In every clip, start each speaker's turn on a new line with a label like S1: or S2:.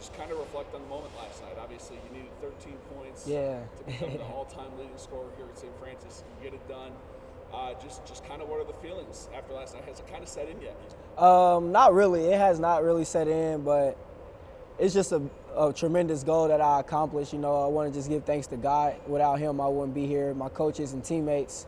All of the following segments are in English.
S1: just kind of reflect on the moment last night. Obviously, you needed 13 points
S2: Yeah.
S1: to become the all-time leading scorer here at St. Francis. You get it done. Just kind of what are the feelings after last night? Has it kind of set in yet?
S2: Not really. It has not really set in, but it's just a tremendous goal that I accomplished. You know, I want to just give thanks to God. Without him, I wouldn't be here. My coaches and teammates.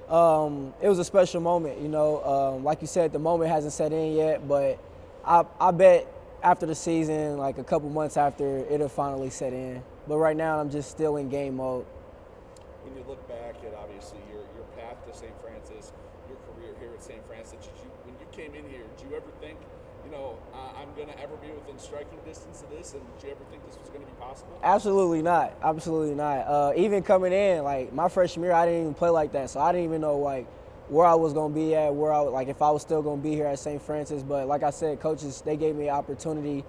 S2: It was a special moment. You know, like you said, the moment hasn't set in yet, but I bet after the season, like a couple months after, it'll finally set in. But right now, I'm just still in game mode.
S1: When you look back at obviously your path to St. Francis, your career here at St. Francis, when you came in here, did you ever think, you know, I'm going to ever be within striking distance of this, and did you ever think this was going to be possible?
S2: Absolutely not. Absolutely not. Even coming in, like my freshman year, I didn't even play like that, so I didn't even know like where I was going to be at, like if I was still going to be here at St. Francis. But like I said, coaches, they gave me an opportunity.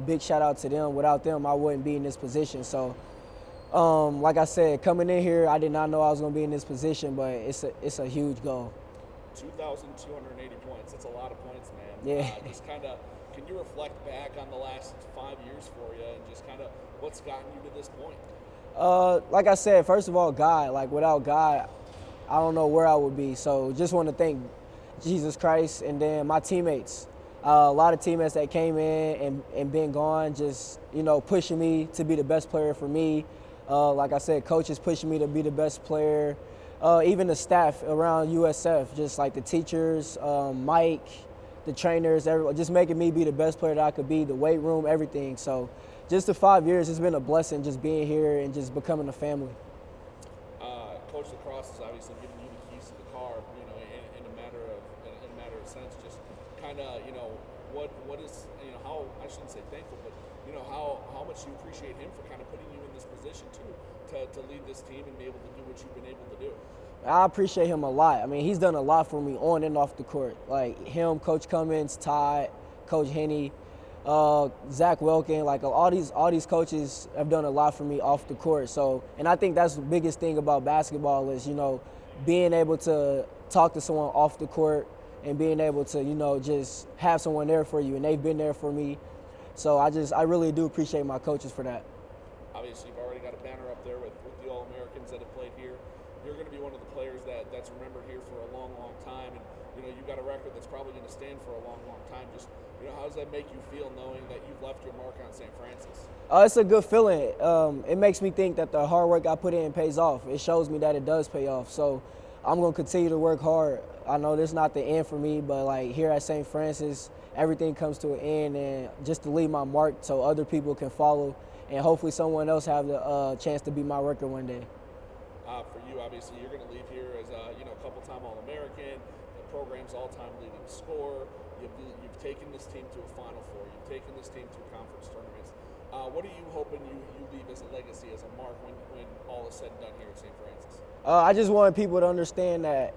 S2: Big shout out to them. Without them, I wouldn't be in this position. So, like I said, coming in here, I did not know I was going to be in this position, but it's a huge goal.
S1: 2,280 points. That's a lot of points, man.
S2: Yeah.
S1: Just kind of, can you reflect back on the last 5 years for you and just kind of what's gotten you to this point?
S2: Like I said, first of all, God. Like without God, I don't know where I would be. So just want to thank Jesus Christ and then my teammates. A lot of teammates that came in and been gone, just, you know, pushing me to be the best player for me. Like I said, coaches pushing me to be the best player. Even the staff around USF, just like the teachers, Mike, the trainers, everyone, just making me be the best player that I could be, the weight room, everything. So just the 5 years, it's been a blessing just being here and just becoming a family.
S1: Coach Lacrosse is obviously giving you the keys to the car, you know, in a matter of sense. Just kind of, you know, what is, you know, how, I shouldn't say thankful, but you know how much you appreciate him for kind of putting you in this position too, to lead this team and be able to do what you've been able to do.
S2: I appreciate him a lot. I mean, he's done a lot for me on and off the court. Like him, Coach Cummins, Todd, Coach Henney, Zach Welkin, like all these coaches have done a lot for me off the court. So, and I think that's the biggest thing about basketball is, you know, being able to talk to someone off the court and being able to, you know, just have someone there for you, and they've been there for me. So I really do appreciate my coaches for that.
S1: Obviously, you've already got a banner up there with the All-Americans that have played here. You're going to be one of the players that's remembered here for a long, long time, and you know you've got a record that's probably going to stand for a long, long time. Just, you know, how does that make you feel knowing that you've left your mark on St. Francis?
S2: It's a good feeling. It makes me think that the hard work I put in pays off. It shows me that it does pay off. So I'm going to continue to work hard. I know this is not the end for me, but like here at St. Francis, everything comes to an end, and just to leave my mark so other people can follow, and hopefully someone else have the chance to be my record one day.
S1: For you, obviously, you're going to leave here as a couple-time All-American, the program's all-time leading scorer. You've taken this team to a Final Four. You've taken this team to conference tournaments. What are you hoping you leave as a legacy, as a mark when all is said and done here at St. Francis?
S2: I just want people to understand that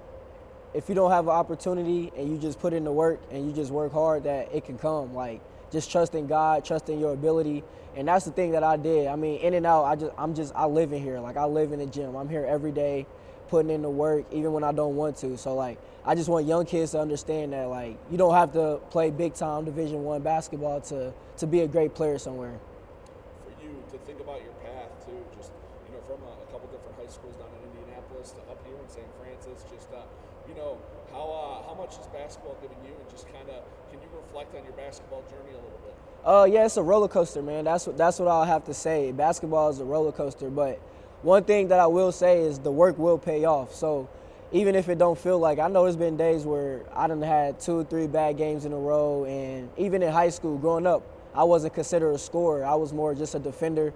S2: if you don't have an opportunity and you just put in the work and you just work hard, that it can come. Like, just trusting God, trusting your ability. And that's the thing that I did. I mean, in and out, I live in here. Like, I live in the gym. I'm here every day putting in the work, even when I don't want to. So, like, I just want young kids to understand that, like, you don't have to play big-time Division I basketball to be a great player somewhere.
S1: For you to think about your path, too, just, you know, from a couple different high schools down in Indianapolis to up here in St. Francis, just, you know, how much is basketball giving you, and just kind of, can you reflect on your basketball journey a little bit?
S2: Yeah, it's a roller coaster, man. That's what I'll have to say. Basketball is a roller coaster, but one thing that I will say is the work will pay off. So even if it don't feel like, I know there's been days where I done had 2 or 3 bad games in a row, and even in high school growing up, I wasn't considered a scorer. I was more just a defender.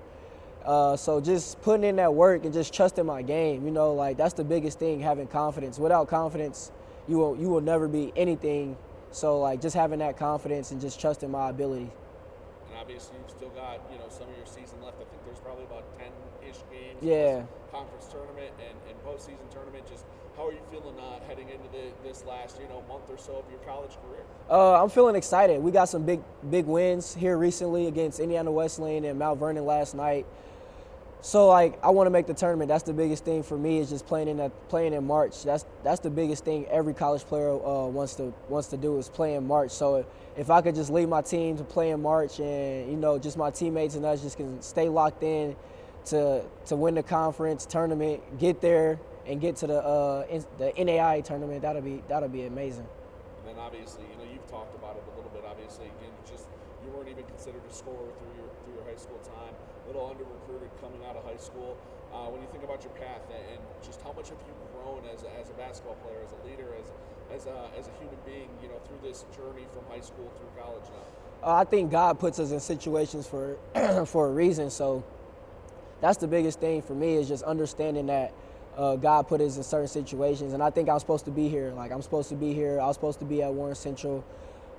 S2: So just putting in that work and just trusting my game, you know, like that's the biggest thing, having confidence. Without confidence, you will never be anything. So like just having that confidence and just trusting my ability.
S1: And obviously you've still got, you know, some of your season left. I think there's probably about 10-ish games.
S2: Yeah.
S1: Conference tournament and postseason tournament. Just how are you feeling heading into this last, you know, month or so of your college career?
S2: I'm feeling excited. We got some big wins here recently against Indiana Wesleyan and Mount Vernon last night. So like I want to make the tournament. That's the biggest thing for me is just playing in March. That's the biggest thing every college player wants to do is play in March. So if I could just lead my team to play in March and just my teammates and us just can stay locked in to win the conference tournament, get there and get to the NAI tournament, that'll be amazing.
S1: And then obviously, you've talked about it a little bit. Obviously, again, you weren't even considered a scorer through your high school time. A little under recruited coming out of high school. When you think about your path and just how much have you grown as a basketball player, as a leader, as a human being, through this journey from high school through college now?
S2: I think God puts us in situations for for a reason. So that's the biggest thing for me is just understanding that God put us in certain situations, and I think I'm supposed to be here. Like I'm supposed to be here. I was supposed to be at Warren Central.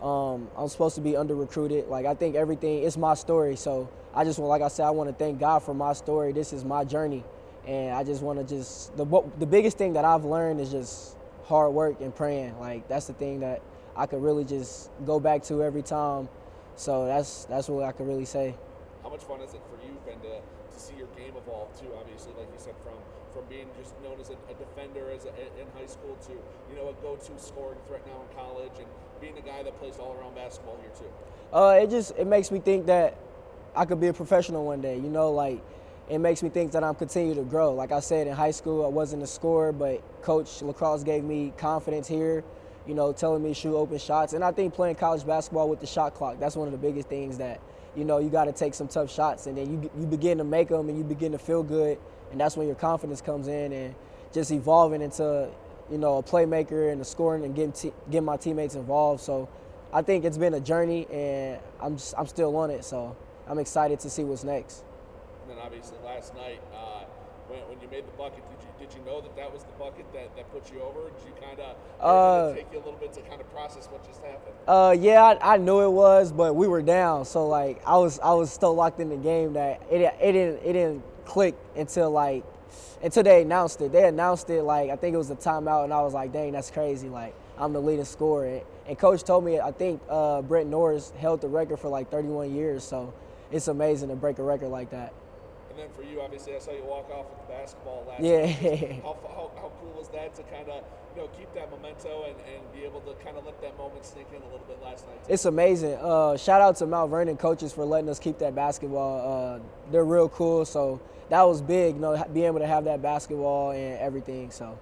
S2: I'm supposed to be under recruited. Like I think everything, it's my story. So I just want, like I said, I want to thank God for my story. This is my journey, and I just want to the biggest thing that I've learned is just hard work and praying. Like that's the thing that I could really just go back to every time. So that's what I could really say.
S1: How much fun has it for you been to see your game evolve too? Obviously, like you said, from being just known as a defender in high school to a go-to scoring threat now in college, and being a guy that plays all around basketball here too.
S2: It makes me think that I could be a professional one day. Like it makes me think that I'm continuing to grow. Like I said, in high school I wasn't a scorer, but Coach Lacrosse gave me confidence here. Telling me to shoot open shots, and I think playing college basketball with the shot clock, that's one of the biggest things that you got to take some tough shots, and then you begin to make them, and you begin to feel good, and that's when your confidence comes in, and just evolving into a playmaker and a scoring and getting my teammates involved. So I think it's been a journey, and I'm still on it. So I'm excited to see what's next.
S1: And then obviously last night, when you made the bucket, did you know that was the bucket that put you over? Did you kind of take you a little bit to kind of process what just happened?
S2: Yeah, I knew it was, but we were down, so like I was still locked in the game that it didn't click until they announced it. They announced it like I think it was a timeout, and I was like, dang, that's crazy. Like I'm the leading scorer, and Coach told me I think Brett Norris held the record for like 31 years, so it's amazing to break a record like that.
S1: And then for you, obviously, I saw you walk off with the basketball last
S2: Yeah.
S1: night. How cool was that to kind of keep that memento and be able to kind of let that moment sneak in a little bit last night?
S2: It's amazing. Shout out to Mount Vernon coaches for letting us keep that basketball. They're real cool, so that was big, being able to have that basketball and everything. So.